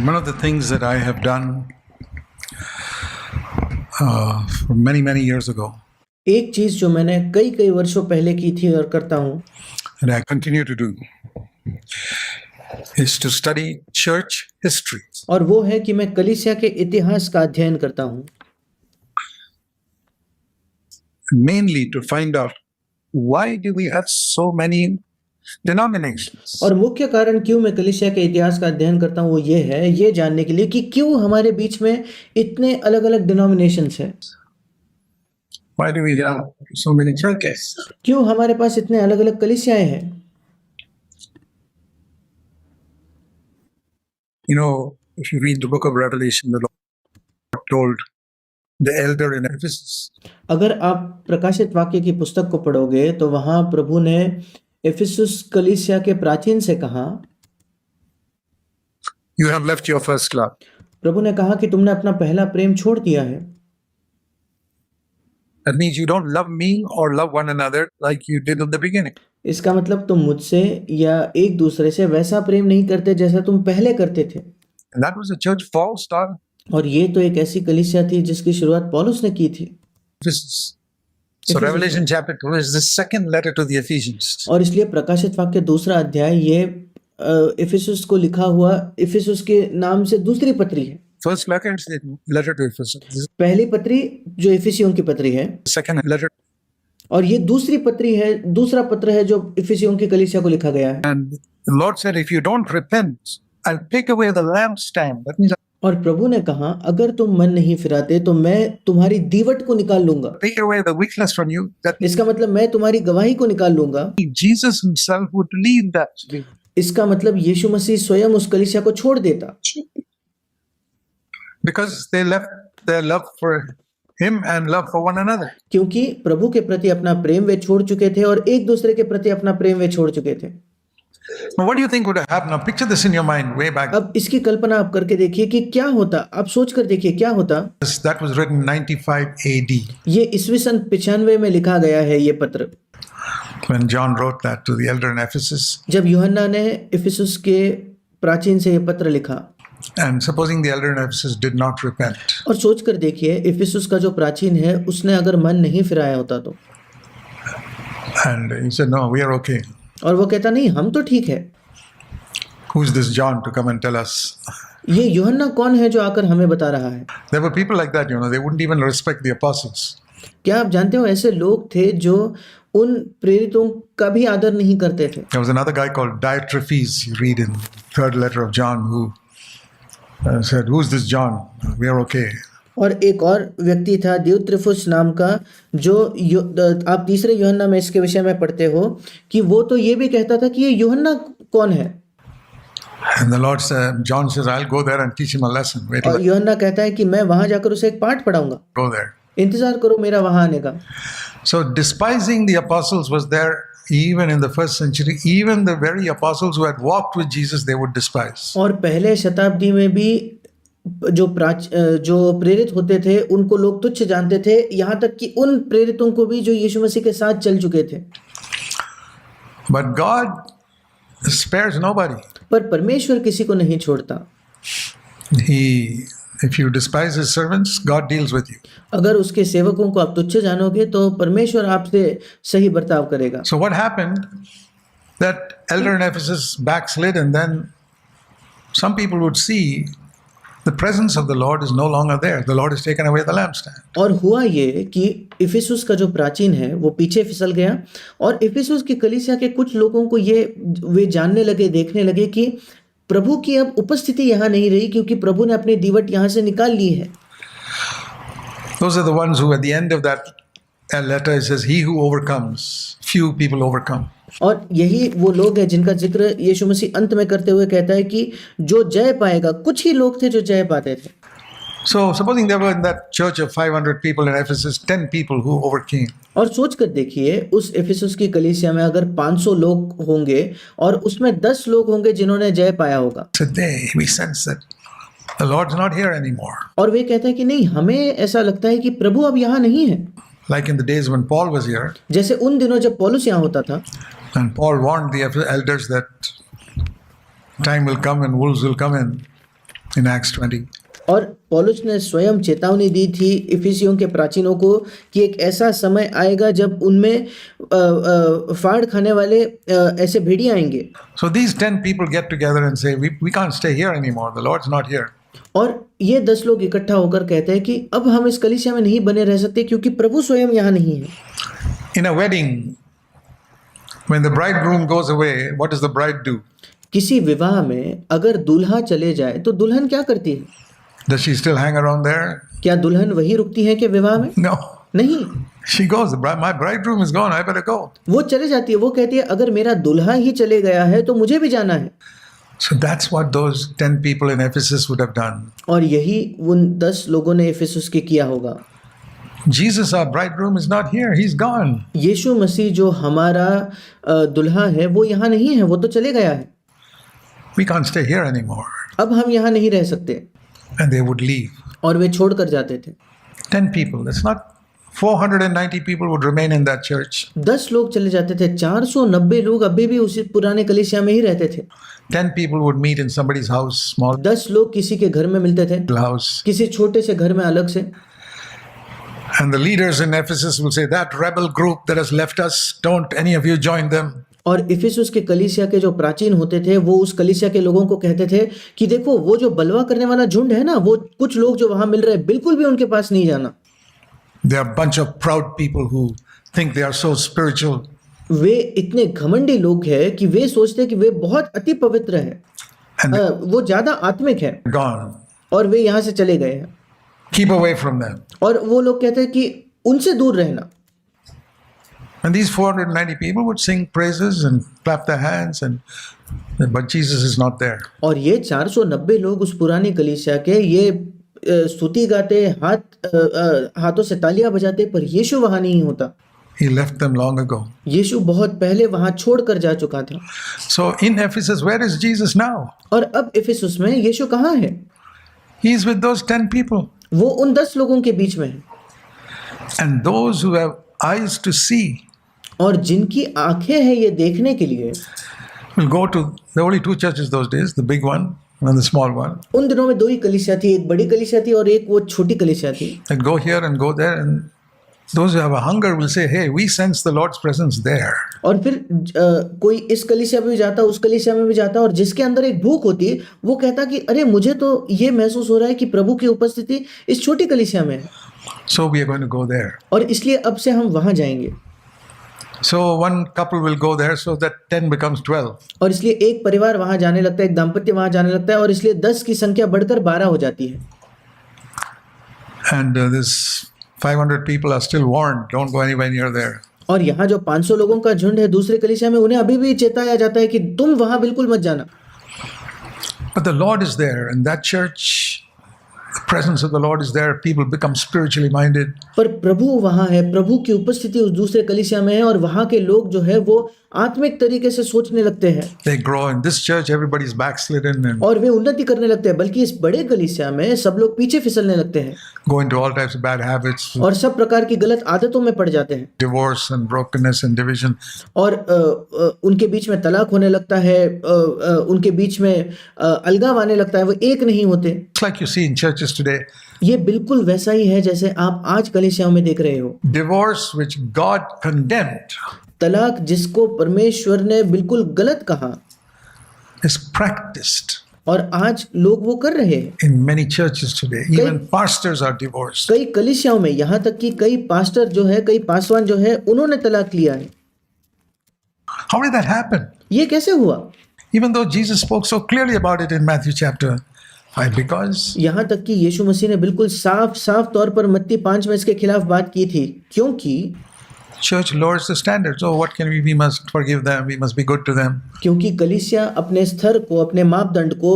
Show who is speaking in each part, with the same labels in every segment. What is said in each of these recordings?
Speaker 1: One of the things that I have done many years ago,
Speaker 2: एक चीज जो मैंने कई कई वर्षों पहले की थी और करता हूँ,
Speaker 1: and I continue to do, is to study church history.
Speaker 2: और वो है कि मैं कलीसिया के इतिहास का अध्ययन करता हूँ,
Speaker 1: Mainly to find out why do we have so many denominations?
Speaker 2: और मुख्य कारण क्यों मैं कलीसिया के इतिहास का अध्ययन करता हूँ वो ये जानने के लिए कि क्यों हमारे बीच में इतने अलग अलग डिनोमिनेशंस हैं,
Speaker 1: Why do we have so many churches?
Speaker 2: क्यों हमारे पास इतने अलग अलग कलीसियाएं हैं।
Speaker 1: You know, if you read the book of Revelation, the Lord told the elder in Ephesus,
Speaker 2: अगर आप प्रकाशित वाक्य की पुस्तक को पढ़ोगे तो वहां प्रभु ने एफिसुस कलीसिया के प्राचीन से कहा,
Speaker 1: you have left your first love.
Speaker 2: प्रभु ने कहा कि तुमने अपना पहला प्रेम छोड़ दिया है।
Speaker 1: That means you don't love me or love one another like you did in the beginning.
Speaker 2: इसका मतलब तुम मुझसे या एक दूसरे से वैसा प्रेम नहीं करते जैसा तुम पहले करते थे।
Speaker 1: And that was the church Paul started.
Speaker 2: और ये तो एक ऐसी कलीसिया थी जिसकी शुरुआत पौलुस ने की थी।
Speaker 1: Ephesus. So
Speaker 2: Ephesus.
Speaker 1: Revelation chapter 2 is the second letter to the Ephesians.
Speaker 2: और इसलिए प्रकाशित वाक्य दूसरा अध्याय ये इफिसुस को लिखा हुआ इफिसुस के नाम से दूसरी पत्री है।
Speaker 1: First letter is the letter to Ephesus. This is
Speaker 2: पहली पत्री जो इफिसियों की पत्री है,
Speaker 1: the second letter.
Speaker 2: और ये दूसरी पत्री है, दूसरा पत्र है जो इफिसियों की कलीसिया को लिखा गया है।
Speaker 1: And the Lord said, if you don't repent, I'll take away the lampstand. That means
Speaker 2: और प्रभु ने कहा अगर तुम मन नहीं फिराते तो मैं तुम्हारी दीवट को निकाल लूंगा।
Speaker 1: I'll take away the weakness from you. That
Speaker 2: इसका मतलब मैं तुम्हारी गवाही को निकाल लूंगा।
Speaker 1: Jesus himself would lead that.
Speaker 2: इसका मतलब यीशु मसीह स्वयं उस कलीसिया को छोड़ देता,
Speaker 1: Because they left their love for him and love for one another.
Speaker 2: क्योंकि प्रभु के प्रति अपना प्रेम वे छोड़ चुके थे और एक दूसरे के प्रति अपना प्रेम वे छोड़ चुके थे।
Speaker 1: Now, what do you think would have happened? Now, picture this in your mind way back.
Speaker 2: अब इसकी कल्पना आप करके देखिए कि क्या होता, आप सोच कर देखिए क्या होता।
Speaker 1: That was written 95 AD
Speaker 2: ये ईस्वी सन 95 में लिखा गया है ये पत्र,
Speaker 1: when John wrote that to the elder in Ephesus.
Speaker 2: जब यूहन्ना ने इफिसुस के प्राचीन से ये पत्र लिखा।
Speaker 1: And supposing the elder in Ephesus did not repent,
Speaker 2: और सोच कर देखिए इफिसुस का जो प्राचीन है उसने अगर मन नहीं फिराया होता तो,
Speaker 1: and he said, no, we are okay.
Speaker 2: और वो कहता नहीं हम तो ठीक है।
Speaker 1: Who's this John to come and tell us?
Speaker 2: ये यूहन्ना कौन है जो आकर हमें बता रहा है।
Speaker 1: There were people like that, you know, they wouldn't even respect the apostles.
Speaker 2: क्या आप जानते हो ऐसे लोग थे जो उन प्रेरितों का भी आदर नहीं करते थे।
Speaker 1: There was another guy called Diotrephes, you read in third letter of John, who said, who's this John? We are okay.
Speaker 2: और एक और व्यक्ति था दियोत्रिफुस नाम का जो आप तीसरे यूहन्ना में इसके विषय में पढ़ते हो कि वो तो ये भी कहता था कि ये यूहन्ना कौन है।
Speaker 1: And the Lord said, John says, I'll go there and teach him a lesson. Wait till
Speaker 2: और
Speaker 1: I
Speaker 2: यूहन्ना कहता है कि मैं वहां जाकर उसे एक पाठ पढ़ाऊंगा,
Speaker 1: go there.
Speaker 2: इंतजार करो मेरा वहां आने का।
Speaker 1: So despising the apostles was there even in the first century. Even the very apostles who had walked with Jesus, they would despise.
Speaker 2: और पहले शताब्दी में भी जो प्रेरित होते थे उनको लोग तुच्छ जानते थे, यहाँ तक कि उन प्रेरितों को भी जो यीशु मसीह के साथ चल चुके थे।
Speaker 1: But God spares nobody.
Speaker 2: पर परमेश्वर किसी को नहीं छोड़ता।
Speaker 1: If you despise his servants, God deals with you.
Speaker 2: अगर उसके सेवकों को आप तुच्छ जानोगे तो परमेश्वर आपसे सही बर्ताव करेगा।
Speaker 1: So what happened? That elder in Ephesus backslid, and then some people would see the presence of the Lord is no longer there. The Lord has taken away the lampstand.
Speaker 2: और हुआ ये कि इफिसुस का जो प्राचीन है वो पीछे फिसल गया और इफिसुस की कलीसिया के कुछ लोगों को वे जानने लगे, देखने लगे कि प्रभु की अब उपस्थिति यहाँ नहीं रही क्योंकि प्रभु ने अपनी दीवट यहाँ से निकाल ली है।
Speaker 1: Those are the ones who at the end of that letter it says, he who overcomes, few people overcome.
Speaker 2: और यही वो लोग हैं जिनका जिक्र यीशु मसीह अंत में करते हुए कहता है कि जो जय पाएगा, कुछ ही लोग थे जो जय पाते थे।
Speaker 1: So supposing there were in that church of 500 people in Ephesus, 10 people who overcame.
Speaker 2: और सोच कर देखिए उस इफिसुस की कलीसिया में अगर 500 लोग होंगे और उसमें 10 लोग होंगे जिन्होंने जय पाया होगा।
Speaker 1: Today we sense that the Lord's not here anymore.
Speaker 2: और वे कहते हैं कि नहीं, हमें ऐसा लगता है कि प्रभु अब यहाँ नहीं है।
Speaker 1: Like in the days when Paul was here,
Speaker 2: जैसे उन दिनों जब पौलुस यहाँ होता था,
Speaker 1: and Paul warned the elders that time will come and wolves will come in. in Acts 20.
Speaker 2: और पौलुस ने स्वयं चेतावनी दी थी इफिसियों के प्राचीनों को कि एक ऐसा समय आएगा जब उनमें फाड़ खाने वाले ऐसे भेड़िए आएंगे।
Speaker 1: So these 10 people get together and say, we can't stay here anymore. The Lord's not here.
Speaker 2: और ये 10 लोग इकट्ठा होकर कहते हैं कि अब हम इस कलीसिया में नहीं बने रह सकते क्योंकि प्रभु स्वयं यहाँ नहीं है।
Speaker 1: In a wedding, when the bridegroom goes away, what does the bride do?
Speaker 2: किसी विवाह में अगर दूल्हा चले जाए तो दुल्हन क्या करती है?
Speaker 1: Does she still hang around there?
Speaker 2: क्या दुल्हन वही रुकती है कि विवाह में?
Speaker 1: No.
Speaker 2: नहीं,
Speaker 1: She goes, my bridegroom is gone, I better go.
Speaker 2: वो चले जाती है। वो कहती है अगर मेरा दुल्हा ही चले गया है तो मुझे भी जाना है।
Speaker 1: So that's what those 10 people in Ephesus would have done.
Speaker 2: और यही उन 10 लोगों ने इफिसुस के किया होगा।
Speaker 1: Jesus, our bridegroom, is not here. He's gone.
Speaker 2: यीशु मसीह जो हमारा दुल्हा है वो यहाँ नहीं है, वो तो चले गया है।
Speaker 1: We can't stay here anymore.
Speaker 2: अब हम यहाँ नहीं रह सकते।
Speaker 1: And they would leave.
Speaker 2: और वे छोड़ कर जाते थे।
Speaker 1: 10 people. That's not 490 people would remain in that church.
Speaker 2: 10 लोग चले जाते थे, 490 लोग अभी भी उसी पुराने कलीसिया में ही रहते थे।
Speaker 1: 10 people would meet in somebody's house, small
Speaker 2: 10 लोग किसी के घर में मिलते थे,
Speaker 1: house.
Speaker 2: किसी छोटे से घर में अलग से।
Speaker 1: And the leaders in Ephesus will say, that rebel group that has left us, don't any of you join them.
Speaker 2: और इफिसुस के कलीसिया के जो प्राचीन होते थे वो उस कलीसिया के लोगों को कहते थे कि देखो वो जो बलवा करने वाला झुंड है ना, वो कुछ लोग जो वहां मिल रहे हैं बिल्कुल भी उनके पास नहीं जाना।
Speaker 1: They are a bunch of proud people who think they are so spiritual.
Speaker 2: वे इतने घमंडी लोग हैं कि वे सोचते हैं कि वे बहुत अति पवित्र है,
Speaker 1: And
Speaker 2: वो ज्यादा आत्मिक है
Speaker 1: gone.
Speaker 2: और वे यहाँ से चले गए हैं।
Speaker 1: Keep away from them.
Speaker 2: और वो लोग कहते हैं कि उनसे दूर रहना।
Speaker 1: And these 490 people would sing praises and clap their hands, but Jesus is not there.
Speaker 2: और ये 490 लोग उस पुरानी कलीसिया के ये स्तुति गाते, हाथों से तालियां बजाते, पर यीशु वहां नहीं होता।
Speaker 1: He left them long ago.
Speaker 2: यीशु बहुत पहले वहां छोड़कर जा चुका था।
Speaker 1: So in Ephesus, where is Jesus now?
Speaker 2: और अब इफिसुस में यीशु कहाँ है?
Speaker 1: He is with those 10 people.
Speaker 2: वो उन 10 लोगों के बीच में है।
Speaker 1: And those who have eyes to see
Speaker 2: और जिनकी आंखें हैं ये देखने के लिए
Speaker 1: will go to the only 2 churches those days, the big one and the small one.
Speaker 2: उन दिनों में 2 ही कलीसिया थी, एक बड़ी कलीसिया थी और एक वो छोटी कलीसिया थी।
Speaker 1: And go here and go there, and those who have a hunger will say, hey, we sense the Lord's presence there.
Speaker 2: और फिर कोई इस कलीसिया में भी जाता, उस कलीसिया में भी जाता, और जिसके अंदर एक भूख होती वो कहता कि अरे मुझे तो ये महसूस हो रहा है कि प्रभु की उपस्थिति इस छोटी कलीसिया में है।
Speaker 1: So we are going to go there.
Speaker 2: और इसलिए अब से हम वहां जाएंगे।
Speaker 1: So one couple will go there, so that 10 becomes 12.
Speaker 2: और इसलिए एक परिवार वहां जाने लगता है, एक दाम्पत्य वहां जाने लगता है, और इसलिए 10 की संख्या बढ़कर 12 हो जाती है।
Speaker 1: And this 500 people are still warned, don't go anywhere near there.
Speaker 2: और यहाँ जो 500 लोगों का झुंड है दूसरे कलीसिया में, उन्हें अभी भी चेताया जाता है कि तुम वहां बिल्कुल मत जाना।
Speaker 1: But the Lord is there, and that church, the presence of the Lord is there. People become spiritually minded.
Speaker 2: पर प्रभु वहां है, प्रभु की उपस्थिति उस दूसरे कलीसिया में है, और वहां के लोग जो है वो आत्मिक तरीके से सोचने लगते हैं।
Speaker 1: They grow. In this church, everybody's backslidden and
Speaker 2: और वे उन्नति करने लगते हैं, बल्कि इस बड़े कलीसिया में सब लोग पीछे फिसलने लगते हैं
Speaker 1: go into all types of bad habits,
Speaker 2: और सब प्रकार की गलत आदतों में पड़ जाते हैं।
Speaker 1: divorce and brokenness and division.
Speaker 2: और उनके बीच में तलाक होने लगता है, उनके बीच में अलगाव आने लगता है, वो एक नहीं होते।
Speaker 1: It's like you see in churches today.
Speaker 2: ये बिल्कुल वैसा ही है जैसे आप आज कलीसियाओं में देख रहे हो।
Speaker 1: Divorce, which God condemned,
Speaker 2: तलाक जिसको परमेश्वर ने बिल्कुल गलत कहा,
Speaker 1: is practiced
Speaker 2: और आज लोग वो कर रहे हैं।
Speaker 1: in many churches today. Even pastors are divorced.
Speaker 2: कई कलीसियाओं में, यहाँ तक कि कई पास्टर जो है, कई पासवान जो है, उन्होंने तलाक लिया है।
Speaker 1: How did that happen?
Speaker 2: ये कैसे हुआ?
Speaker 1: Even though Jesus spoke so clearly about it in Matthew chapter 5, because
Speaker 2: यहाँ तक कि यीशु मसीह ने बिल्कुल साफ साफ तौर पर मत्ती 5 में इसके खिलाफ बात की थी, क्योंकि
Speaker 1: church lowers the standards. Oh, what can we? We must forgive them. We must be good to them.
Speaker 2: क्योंकि कलीसिया अपने स्तर को, अपने मापदंड को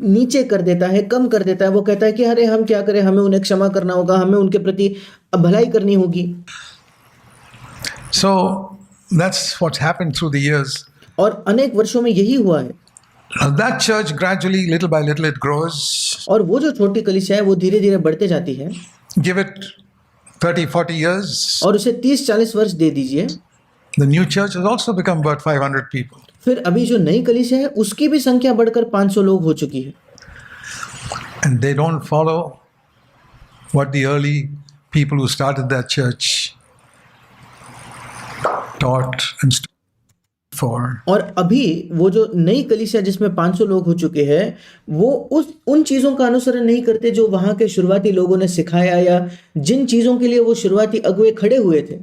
Speaker 2: नीचे कर देता है, कम कर देता है। वो कहता है कि अरे हम क्या करें, हमें उन्हें क्षमा करना होगा, हमें उनके प्रति भलाई करनी होगी।
Speaker 1: So that's what's happened through the years.
Speaker 2: और अनेक वर्षों में यही हुआ है।
Speaker 1: Now that church gradually, little by little, it grows.
Speaker 2: और वो जो छोटी कलीसिया है वो धीरे धीरे बढ़ते जाती है।
Speaker 1: Give it 30-40 years.
Speaker 2: और उसे 30-40 वर्ष दे दीजिए,
Speaker 1: The new church has also become about 500 people.
Speaker 2: फिर अभी जो नई कलीसिया है उसकी भी संख्या बढ़कर 500 लोग हो चुकी है।
Speaker 1: and they don't follow what the early people who started that church taught and stood for.
Speaker 2: और अभी वो जो नई कलीसिया जिसमें 500 लोग हो चुके हैं वो उन चीज़ों का अनुसरण नहीं करते जो वहाँ के शुरुआती लोगों ने सिखाया या जिन चीज़ों के लिए वो शुरुआती अगुए खड़े हुए थे,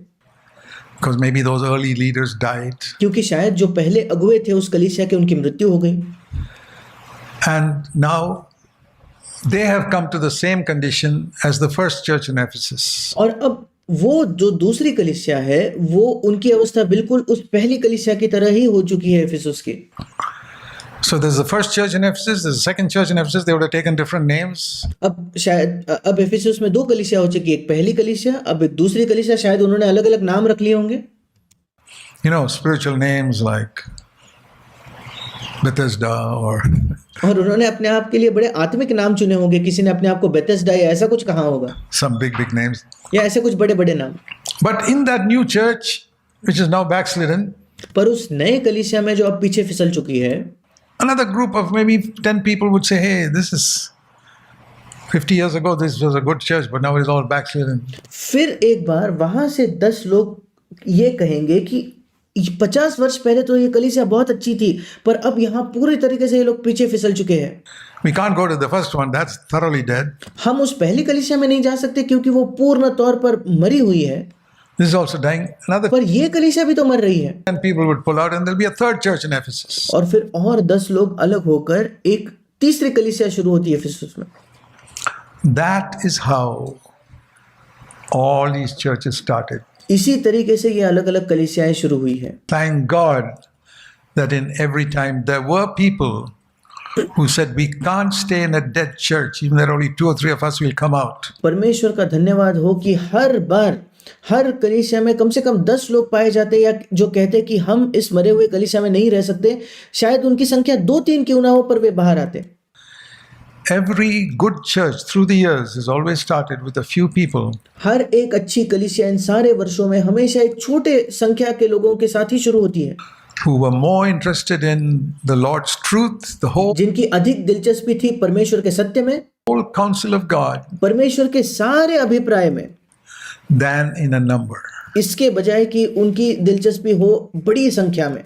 Speaker 1: Because maybe those early leaders died.
Speaker 2: क्योंकि शायद जो पहले अगुए थे उस कलीसिया के उनकी मृत्यु हो गई
Speaker 1: And now they have come to the same condition as the first church in Ephesus.
Speaker 2: और अब वो जो दूसरी कलीसिया है वो उनकी अवस्था बिल्कुल उस पहली कलीसिया की तरह ही हो चुकी है इफिसुस की।
Speaker 1: So there's the first church in Ephesus, there's the second church in Ephesus, they would have taken different names.
Speaker 2: अब शायद अब इफिसुस में दो कलीसिया हो चुकी है, एक पहली कलीसिया, अब एक दूसरी कलीसिया, शायद उन्होंने अलग अलग नाम रख लिए होंगे।
Speaker 1: You know, spiritual names like Bethesda or
Speaker 2: और उन्होंने अपने आप के लिए बड़े आत्मिक नाम चुने होंगे, किसी ने अपने आप को बेथेस्डा या ऐसा कुछ कहा होगा
Speaker 1: some big names.
Speaker 2: या ऐसे कुछ बड़े बड़े नाम।
Speaker 1: But in that new church, which is now backslidden,
Speaker 2: पर उस नए कलीसिया में जो अब पीछे फिसल चुकी है,
Speaker 1: another group of maybe 10 people would say, hey, this is 50 years ago, this was a good church, but now it's all backslidden.
Speaker 2: फिर एक बार वहां से 10 लोग ये कहेंगे कि 50 वर्ष पहले तो ये कलीसिया बहुत अच्छी थी, पर अब यहाँ पूरी तरीके से ये लोग पीछे फिसल चुके हैं।
Speaker 1: We can't go to the first one, that's thoroughly dead.
Speaker 2: हम उस पहली कलीसिया में नहीं जा सकते क्योंकि वो पूर्ण तौर पर मरी हुई है,
Speaker 1: This is also dying. Another
Speaker 2: पर ये कलीसिया भी तो मर रही है।
Speaker 1: 10 people would pull out and there'll be a third church in Ephesus.
Speaker 2: और फिर और 10 लोग अलग होकर एक तीसरी कलीसिया शुरू होती है इफिसुस में।
Speaker 1: That is how all these churches started.
Speaker 2: इसी तरीके से ये अलग अलग कलीसियाएं शुरू हुई है।
Speaker 1: Thank God that in every time there were people who said we can't stay in a dead church, even there are only 2 or 3 of us will come out.
Speaker 2: परमेश्वर का धन्यवाद हो कि हर बार हर कलीसिया में कम से कम 10 लोग पाए जाते या जो कहते कि हम इस मरे हुए कलीसिया में नहीं रह सकते, शायद उनकी संख्या 2-3 क्यों ना हो पर वे बाहर आते।
Speaker 1: Every good church through the years has always started with a few people
Speaker 2: हर एक अच्छी कलीसिया इन सारे वर्षों में हमेशा एक छोटे संख्या के लोगों के साथ ही शुरू होती है,
Speaker 1: who were more interested in the Lord's truth, the whole
Speaker 2: जिनकी अधिक दिलचस्पी थी परमेश्वर के सत्य में,
Speaker 1: counsel of God,
Speaker 2: परमेश्वर के सारे अभिप्राय में,
Speaker 1: than in a number.
Speaker 2: इसके बजाय कि उनकी दिलचस्पी हो बड़ी संख्या में।